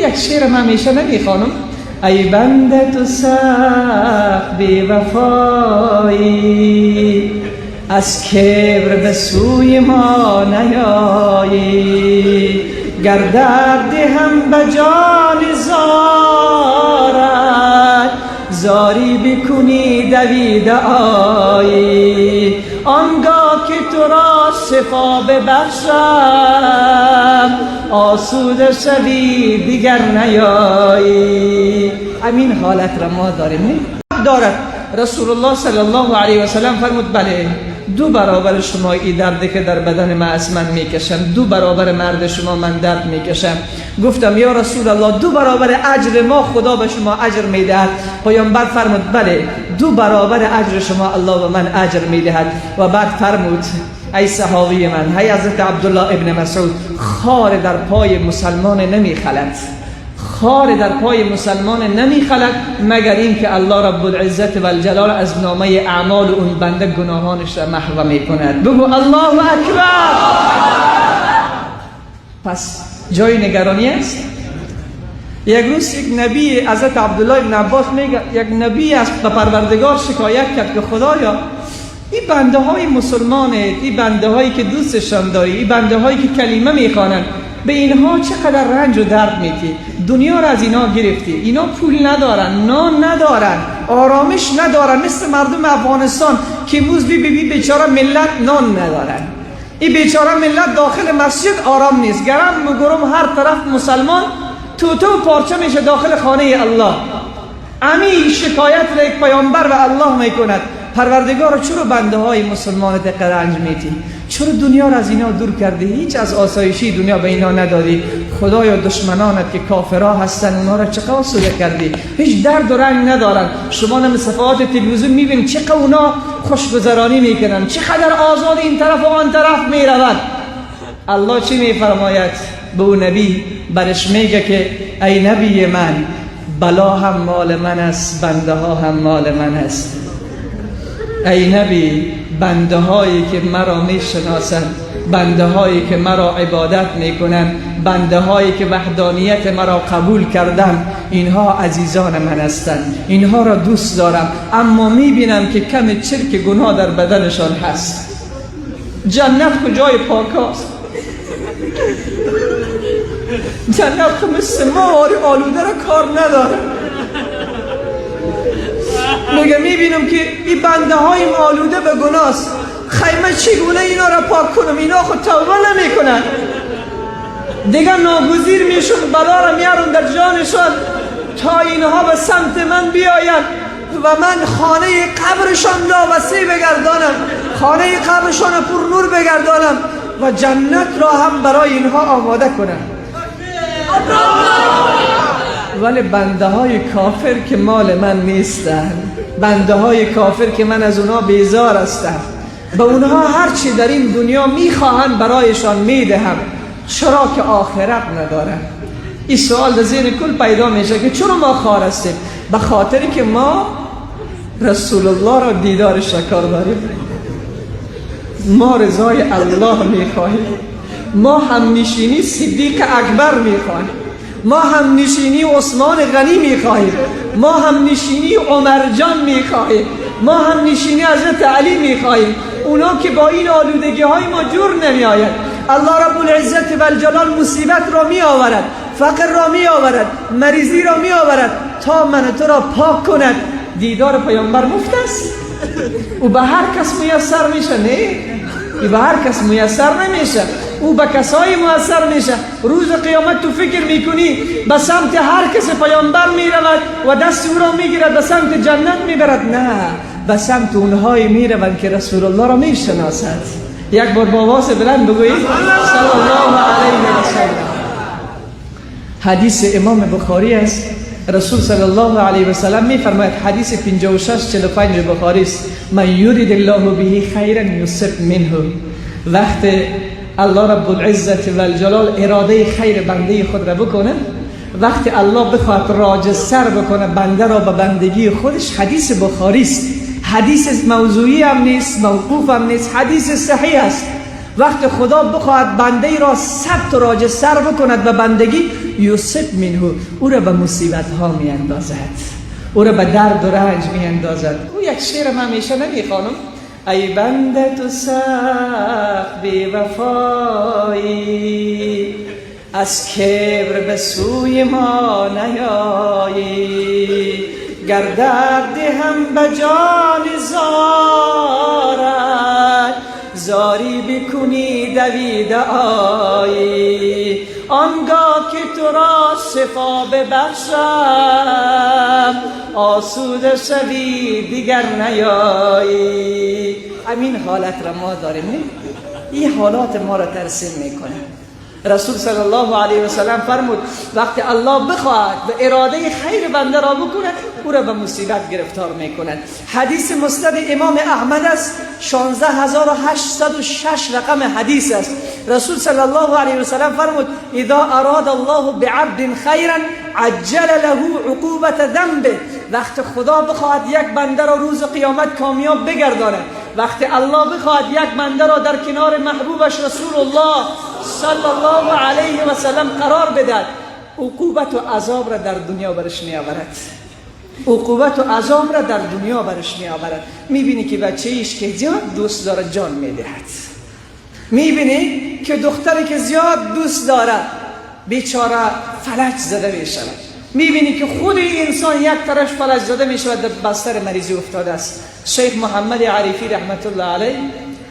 یک شعرم همیشه نمیخوانم. ای بنده تو سخت بی وفایی، از کبر به سوی ما نیایی. گر درد هم به جان زارد، زاری بکنی دویده آیی. آنگاه که تو را شفا ببخشم، آسوده شوی دیگر نیایی. همین حالت را ما داریم. دارد رسول الله صلی الله علیه و سلم فرمود بله، 2 برابر شما این درد که در بدن من از من میکشم، 2 برابر مرد شما من درد میکشم. گفتم یا رسول الله 2 برابر اجر ما خدا به شما اجر میدهد؟ پیامبر فرمود بله، 2 برابر اجر شما الله به من اجر میدهد. و بعد فرمود ای صحابی من، ای حضرت عبدالله ابن مسعود، خار در پای مسلمان نمیخلد، خار در پای مسلمان نمیخلد مگر اینکه الله رب العزت و الجلال از نامه اعمال اون بنده گناهانش را محو میکند. بگو الله اکبر. پس جای نگرانی است. یک روز یک نبی، حضرت عبدالله ابن عباس میگه، یک نبی از به پروردگار شکایت کرد که خدایا این بنده های مسلمانه، این بنده هایی که دوستشان داری، این بنده هایی که کلمه میخوانند، به اینها چقدر رنج و درد میدی. دنیا را از اینا گرفتی، اینا پول ندارن، نان ندارن، آرامش ندارن، مثل مردم افغانستان که موز بی بیچاره ملت نان ندارن. این بیچاره ملت داخل مسجد آرام نیست، گرم گرم هر طرف مسلمان توتو پارچه میشه داخل خانه الله. امی شکایت را یک پیامبر و الله میکند، پروردگار چرا بنده های مسلمان دقیق رنج میدی؟ چرا دنیا را از اینا دور کردی؟ هیچ از آسایشی دنیا به اینا ندادی. خدایا دشمنانت که کافرها هستن اونا را چقدر آسوده کردی، هیچ درد و رنج ندارن. شما نمی صفحات تلویزیون میبینید چقدر اونا خوشگذرانی میکنن، چقدر آزاد این طرف و آن طرف میروند. الله چی میفرماید به اون نبی؟ برش میگه که ای نبی من، بلا هم مال من است، بنده ها هم مال من است. ای نبی، بنده هایی که مرا میشناسند، بنده هایی که مرا عبادت میکنند، بنده هایی که وحدانیت مرا قبول کردند، اینها عزیزان من هستند، اینها را دوست دارم. اما میبینم که کم چرک گناه در بدنشان هست. جنت کجای پاکاست؟ جنت که مثل ما آلوده را کار نداره. میگه میبینم که این بنده های آلوده به گناه است، خیمه چگونه اینا را پاک کنم؟ اینا خود توبه نمی کنن، دیگه ناگزیر میشون، بلا را میارون در جانشان تا اینها به سمت من بیاین و من خانه قبرشان لاوسه بگردانم، خانه قبرشان پر نور بگردانم و جنت را هم برای اینها آماده کنم. ولی بنده های کافر که مال من نیستن، بنده های کافر که من از اونا بیزار هستم، به اونها هرچی در این دنیا میخواهن برایشان میدهم، چرا که آخرت ندارن. این سوال در ذهن کل پیدا میشه که چرا ما خار هستیم؟ به خاطری که ما رسول الله را دیدار شکر داریم، ما رضای الله میخواهیم، ما هم نشینی صدیق اکبر میخواهیم، ما هم نشینی عثمان غنی میخواهیم، ما هم نشینی عمر جان میخواهیم، ما هم نشینی حضرت علی میخواهیم. اونا که با این آلودگی های ما جور نمی آید. الله رب العزت و الجلال مصیبت را می آورد، فقر را می آورد، مریضی را می آورد تا من تو را پاک کند. دیدار پیامبر مفت است، او به هر کس میسر میشه؟ نه، او به هر کس میسر نمیشه، او به کسایی میسر میشه. روز قیامت تو فکر میکنی به سمت هر کس پیامبر میرود و دست او را میگیرد به سمت جنت میبرد؟ نه، به سمت اونهایی میروند که رسول الله را میشناسند. یک بار با آواز بلند بگویید صلی الله علیه و سلم. حدیث امام بخاری است. رسول صلی الله علیه و سلم میفرماید، حدیث 5645 بخاری است، من یرید الله به خیرا یصب منه. وقت الله رب العزت و الجلال اراده خیر بنده خود را بکنه، وقتی الله بخواد راج سر بکنه بنده را به بندگی خودش، حدیث بخاری است، حدیث موضوعی هم نیست، موقوف هم نیست، حدیث صحیح است. وقت خدا بخواد بنده را ثبت راج سر بکند به بندگی، یوسف منه، او را به مصیبت ها می اندازد، او را به درد و رنج می اندازد. او یک شعر من همیشه نمیخوانم: ای بنده تو سخت بی وفایی، از کبر به سوی ما نیایی، گر درد هم به جان زارد، زاری بکنی دویده آیی، آنگاه که تو را شفا ببخشم، آسوده شوی دیگر نیایی. همین حالت را ما داریم، نه؟ این حالات ما را ترسیم میکنه. رسول صلی الله علیه و سلم فرمود وقتی الله بخواهد و اراده خیر بنده را بکند، او را به مصیبت گرفتار میکند. حدیث مسند امام احمد است، 16806 رقم حدیث است. رسول صلی الله علیه و سلم فرمود اذا اراد الله بعبد خیرا عجل له عقوبت ذنبه. وقتی خدا بخواهد یک بنده را روز قیامت کامیاب بگرداند، وقتی الله بخواهد یک بنده را در کنار محبوبش رسول الله صلی الله علیه و سلم قرار بدهد، عقوبت و عذاب را در دنیا برش می آورد. عقوبت و عذاب را در دنیا برش می آورد. میبینی که بچه ایش که زیاد دوست داره جان میدهد، میبینی که دختری که زیاد دوست داره بیچاره فلج زده میشود، میبینی که خود انسان یک طرف فلج زده میشود، در بستر مریضی افتاده است. شیخ محمد عریفی رحمت الله علیه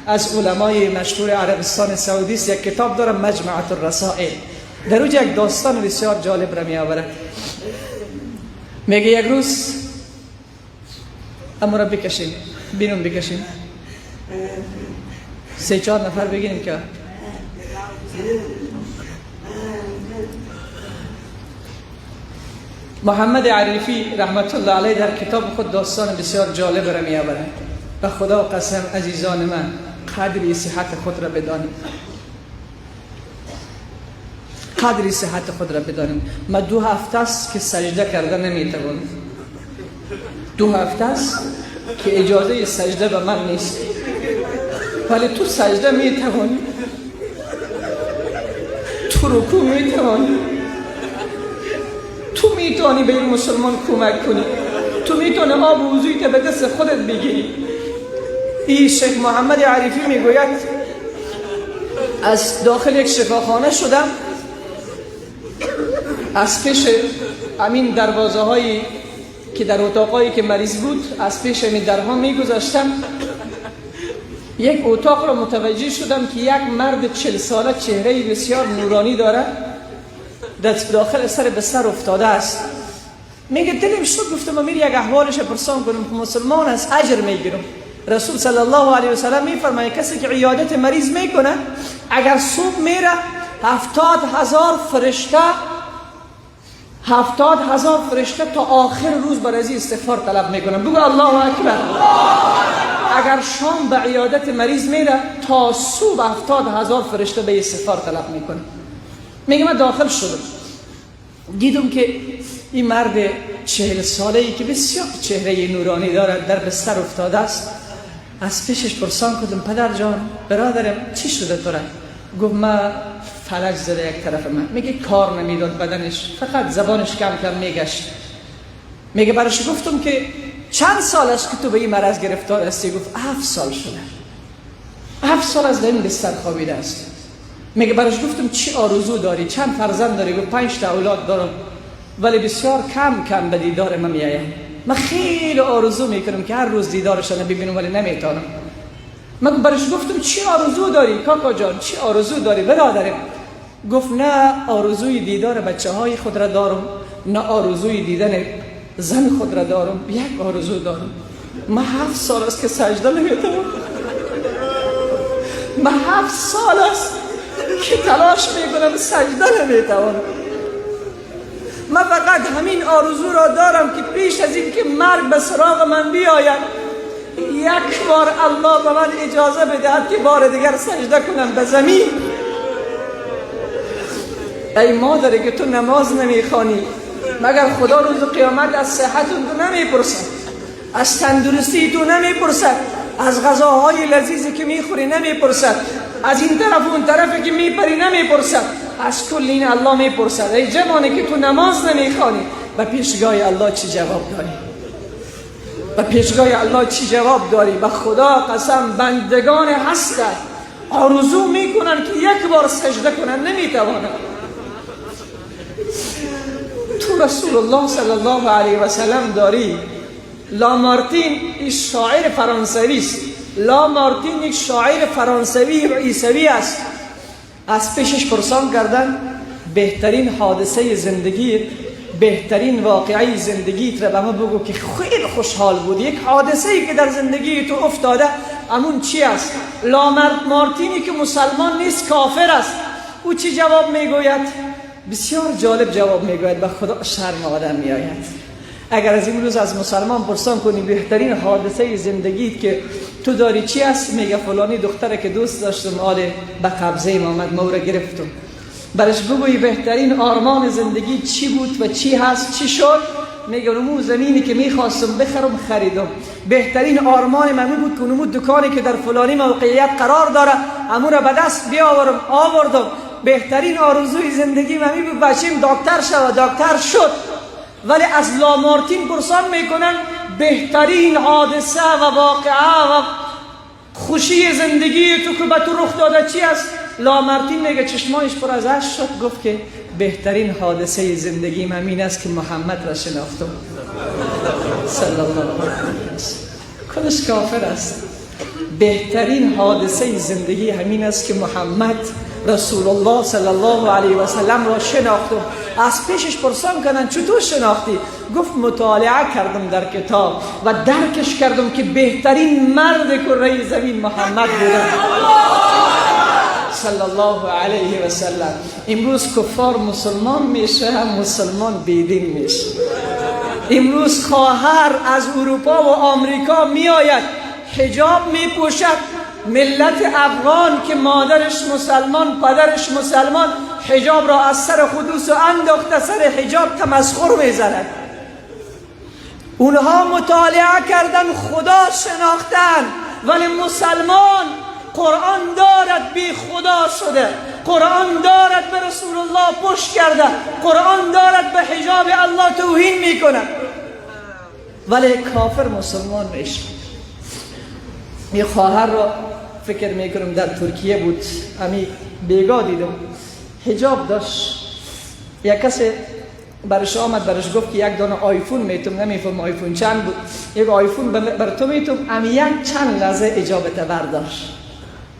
از علمای مشهور عربستان سعودی است، یک کتاب داره مجموعه الرسائل، در اوج یک داستان بسیار جالب را می آورد. میگه یک روز امورا بکشیم بیرون، بکشیم 3-4 نفر بگیریم که محمد عریفی رحمت الله علیه در کتاب خود داستان بسیار جالب را می آورد. و خدا قسم عزیزان من قدری صحت خود را بدانید، قدری صحت خود را بدانید. من 2 هفته است که سجده کرده نمیتوانم، 2 هفته است که اجازه سجده به من نیست، ولی تو سجده میتوانی، تو رکوع میتوانی، تو میتوانی به این مسلمان کمک کنی، تو میتونی آب و وضویت به دست خودت بگیری. این شیخ محمد عریفی میگوید از داخل یک شفاخانه شدم، از پیش همین دروازه هایی که در اتاقایی که مریض بود، از پیش همین درها میگذاشتم، یک اتاق را متوجه شدم که یک مرد 40 ساله چهره بسیار نورانی داره، داخل سر بستر افتاده است. میگه دلم شد، گفتم امیر یک احوالش پرسان کنم که مسلمان است، اجر میگیرم. رسول صلی الله علیه و سلم میفرماید کسی که عیادت مریض میکنه اگر صبح میره 70,000 فرشته 70,000 فرشته تا آخر روز برای استغفار طلب میکنن. بگو الله اکبر. اگر شام به عیادت مریض میره تا صبح 70,000 فرشته به استغفار طلب میکنن. میگه من داخل شدم، دیدم که این مرد 40 ساله‌ای که بسیار چهره نورانی دارد در بستر افتاده است. از پیشش پرسان کردم پدر جان، برادرم چی شده تو را؟ گفت من فلج زده یک طرف من. میگه کار نمیداد بدنش، فقط زبانش کم کم میگشت. میگه برش گفتم که چند سال است که تو به این مرض گرفتار هستی؟ گفت 7 سال شده، 7 سال از این بستر خوابیده است. میگه برش گفتم چی آرزو داری، چند فرزند داری؟ گفت 5 تا اولاد دارم، ولی بسیار کم کم به دیدار من میآیند. من خیلی آرزو میکنم که هر روز دیدارشان ببینم ولی نمیتونم. من برش گفتم چی آرزو داری کاکا جان، چی آرزو داری برادرم؟ گفت نه آرزوی دیدار بچه های خود را دارم، نه آرزوی دیدن زن خود را دارم، یک آرزو دارم. من 7 سال است که سجده نمیتونم، من 7 سال است که تلاش میکنم سجده نمیتونم. من فقط همین آرزو را دارم که پیش از این که مرگ به سراغ من بیاید یک بار الله به من اجازه بدهد که بار دیگر سجده کنم به زمین. ای مادری که تو نماز نمیخوانی، مگر خدا روز قیامت از صحت تو نمیپرسد، از تندرستی تو نمیپرسد، از غذاهای لذیذی که میخوری نمیپرسد، از این طرف و اون طرفی که میپری نمیپرسد، از کل این الله میپرسد ای جوانی که تو نماز نمیخوانی و پیشگاه الله چی جواب داری؟ و پیشگاه الله چی جواب داری؟ و خدا قسم بندگان هستند آرزو میکنن که یک بار سجده کنن نمیتوانن. تو رسول الله صلی الله علیه و سلم داری. لامارتین یک شاعر فرانسوی است. لامارتین یک شاعر فرانسوی عیسوی است. از پیشش پرسان کردن بهترین حادثه زندگی، بهترین واقعه زندگیت را به ما بگو که خیلی خوشحال بود، یک حادثه ای که در زندگی تو افتاده همون چی است؟ لامارتینی که مسلمان نیست کافر است، او چی جواب میگوید؟ بسیار جالب جواب میگوید، به خدا شرم آدم میآید. اگر از این روز از مسلمان پرسان کنی بهترین حادثه زندگیت که تو داری چی است؟ میگه فلانی دختره که دوست داشتم آل به قبضه ایم آمد ما را گرفتم. برش بگوی بهترین آرمان زندگی چی بود و چی هست چی شد؟ میگه نمو زمینی که میخواستم بخرم خریدم. بهترین آرمان من بود که نمو دکانی که در فلانی موقعیت قرار داره همون را به دست بیاورم آوردم. بهترین آرزوی زندگی من بود بچیم دکتر شد، دکتر شد. ولی از لامارتین پرسان میکنن بهترین حادثه و واقعه و خوشی زندگی تو که به تو رخ داده چی است؟ لامارتین میگه چشمایش پر از اشک شد، گفت که بهترین حادثه زندگی من این است که محمد را شناختم صلی الله علیه و سلم. کلش کافر است. بهترین حادثه زندگی همین است که محمد رسول الله صلی الله علیه و سلم را شناختم. از پیشش پرسان کردن چطور شناختی؟ گفت مطالعه کردم در کتاب و درکش کردم که بهترین مرد کره زمین محمد بوده صلی الله علیه و سلم. امروز کفار مسلمان میشه، هم مسلمان بیدین میشه. امروز خواهر از اروپا و آمریکا میآید حجاب میپوشد، ملت افغان که مادرش مسلمان پدرش مسلمان حجاب را از سر خودش انداخته سر حجاب تمسخر میزند. اونها مطالعه کردن خدا شناختن، ولی مسلمان قرآن دارد بی خدا شده، قرآن دارد به رسول الله پشت کرده، قرآن دارد به حجاب الله توهین میکنه، ولی کافر مسلمان میشه. یه خواهر را فکر میکنم در ترکیه بود، امی بیگا دیدم حجاب داشت. یک کسی برش آمد برش گفت که یک دانه آیفون میتم، نمیفهم آیفون چند بود، یک آیفون بر تو میتم، امی یک چند لحظه اجابت برداشت،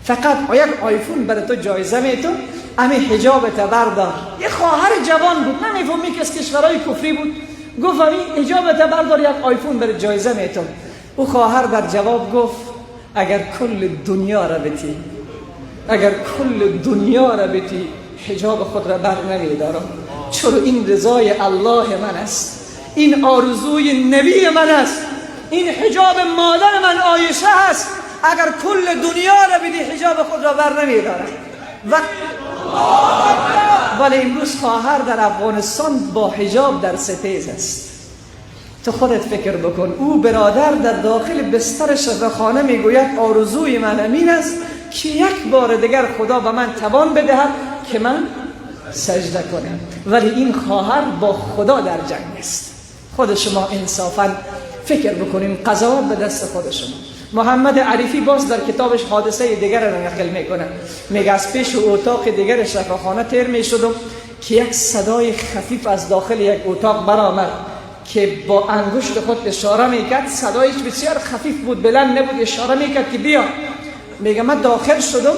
فقط یک آیفون بر تو جایزه میتم، امی حجابت بردار. یک خواهر جوان بود، نمیفهم یک از کشورهای کفری بود، گفت امی حجابت بردار یک آیفون بر جایزه میتم. او خواهر در جواب گفت اگر کل دنیا را بتی، اگر کل دنیا را بتی حجاب خود را بر نمیدارم، چرا این رضای الله من است، این آرزوی نبی من است، این حجاب مادر من عایشه است. اگر کل دنیا را بدی حجاب خود را بر نمیدارم. ولی امروز خواهر در افغانستان با حجاب در ستیز است. تو خودت فکر بکن، او برادر در داخل بسترش در خانه میگوید آرزوی من امین است که یک بار دیگر خدا به من توان بدهد که من سجده کنم. ولی این خواهر با خدا در جنگ است. خود شما انصافا فکر بکنیم، قضاوت به دست خود شما. محمد عریفی باز در کتابش حادثه دیگر را نقل میکنه، میگه از پیش اتاق دیگر شفاخانه تیر میشدم که یک صدای خفیف از داخل یک اتاق برآمد که با انگشت خود اشاره میکرد، صدایش بسیار خفیف بود، بلند نبود، اشاره میکرد که بیا. میگه من داخل شدم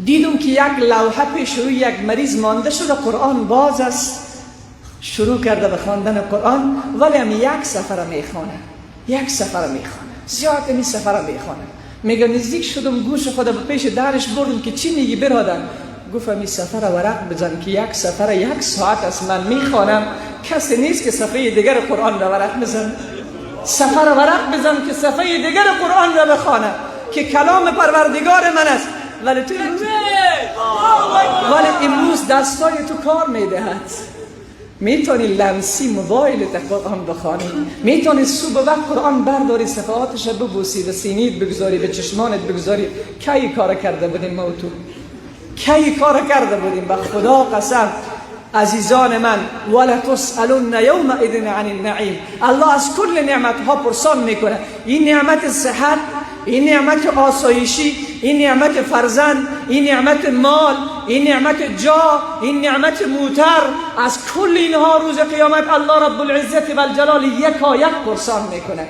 دیدم که یک لوحه پیش روی یک مریض مانده شده، قرآن باز است، شروع کرده به خواندن قرآن، ولی هم یک سفر میخوانه، یک سفر میخوانه، زیاد این سفر میخوانه. میگه نزدیک شدم گوش خود به پیش درش بردم که چی میگی برادر؟ گفتم این سفر ورق بزن که یک سفر 1 ساعت از من میخوانم، کسی نیست که صفحه دیگر قرآن را ورق بزن. سفر ورق بزن که صفحه دیگر قرآن را بخوانم که کلام پروردگار من است. ولی تو امروز دستای تو کار میدهد، میتونی لمسی موبایلت قرآن بخوانی، میتونی صبح وقت قرآن برداری صفحاتش ببوسی و سینیت بگذاری به چشمانت بگذاری. کی کار کرده بودیم ما تو؟ کی کار کرده بودیم؟ به خدا قسم عزیزان من، ولتسألن یومئذ عن النعیم. الله از کل نعمت ها پرسان میکنه. این نعمت صحت، این نعمت آسایشی، این نعمت فرزند، این نعمت مال، این نعمت جا، این نعمت موتر، از کل اینها روز قیامت الله رب العزت و الجلال یک پرسان میکنه.